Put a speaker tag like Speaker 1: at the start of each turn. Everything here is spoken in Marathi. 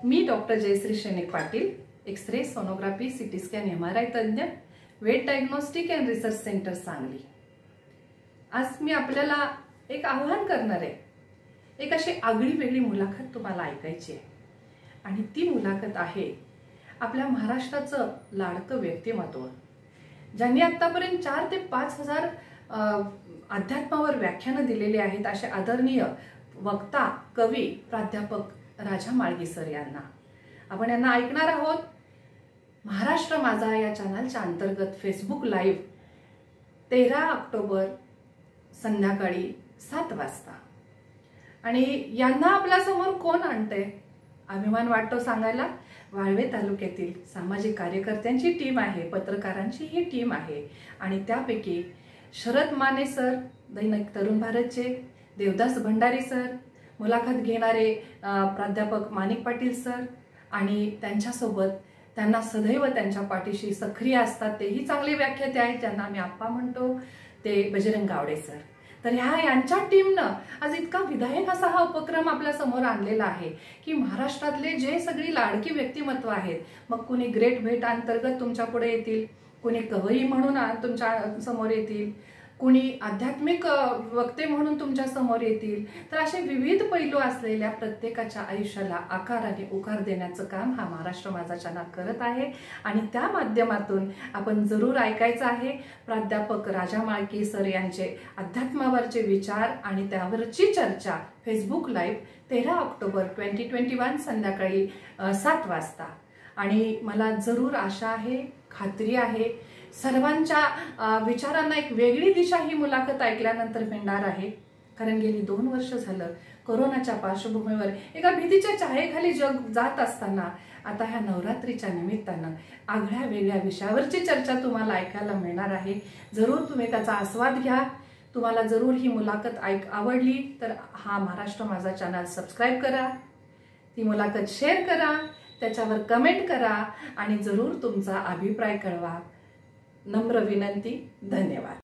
Speaker 1: मी doctor Jayashree Shenik Patil, X ray, sonography, CT scan, MRI तज्ञ, वेट diagnostic and research centre Sangli. आज मी आपल्याला एक आव्हान करणार आहे। एक अशी आगळी वेगळी मुलाखत तुम्हाला ऐकायची आहे आणि ती मुलाखत आहे आपल्या महाराष्ट्राचं लाडकं व्यक्तिमत्व, ज्यांनी आतापर्यंत 4 ते 5 हजार अध्यात्मावर व्याख्यानं दिलेली आहेत, असे आदरणीय वक्ता, कवी, प्राध्यापक राजा माळगी सर यांना आपण यांना ऐकणार आहोत। महाराष्ट्र माझा या चॅनलच्या अंतर्गत फेसबुक लाईव्ह 13 ऑक्टोबर संध्याकाळी 7 वाजता। आणि यांना आपल्या समोर कोण आणते, अभिमान वाटतो सांगायला। वाळवे तालुक्यातील सामाजिक कार्यकर्त्यांची टीम आहे, पत्रकारांची ही टीम आहे आणि त्यापैकी शरद माने सर, दैनिक तरुण भारतचे, देवदास भंडारी सर, मुलाखत घेणारे प्राध्यापक माणिक पाटील सर आणि त्यांच्यासोबत त्यांना सदैव त्यांच्या पाठीशी सक्रिय असतात तेही चांगले व्याख्याते आहेत, ज्यांना आम्ही आप्पा म्हणतो, ते बजरंग गावडे सर। तर यांच्या टीमनं आज इतका विधायक असा हा उपक्रम आपल्या समोर आणलेला आहे की महाराष्ट्रातले जे सगळी लाडकी व्यक्तिमत्व आहेत, मग कुणी ग्रेट भेट अंतर्गत तुमच्या पुढे येतील, कुणी कवयी म्हणून तुमच्या समोर येतील, कुणी आध्यात्मिक वक्ते म्हणून तुमच्या समोर येतील। तर असे विविध पैलू असलेल्या प्रत्येकाच्या आयुष्याला आकार आणि उकार देण्याचं काम हा महाराष्ट्र माझा चॅनल करत आहे आणि त्या माध्यमातून आपण जरूर ऐकायचं आहे प्राध्यापक राजा माळगी सर यांचे अध्यात्मावरचे विचार आणि त्यावरची चर्चा फेसबुक लाईव्ह 13 ऑक्टोबर 2021 संध्याकाळी 7 वाजता। आणि मला जरूर आशा आहे, खात्री आहे, सर्वांच्या विचारांना एक वेगळी दिशा ही मुलाखत ऐकल्यानंतर मिळणार आहे। कारण गेली 2 वर्ष झालं कोरोनाच्या पार्श्वभूमीवर एका भीतीच्या छायेखाली जग जात असताना आता ह्या नवरात्रीच्या निमित्तानं आगळ्या वेगळ्या विषयावरची चर्चा तुम्हाला ऐकायला मिळणार आहे। जरूर तुम्ही त्याचा आस्वाद घ्या। तुम्हाला जरूर ही मुलाखत आवडली तर हा महाराष्ट्र माझा चॅनल सबस्क्राईब करा, ती मुलाखत शेअर करा, त्याच्यावर कमेंट करा आणि जरूर तुमचा अभिप्राय कळवा। नम्र विनंती। धन्यवाद।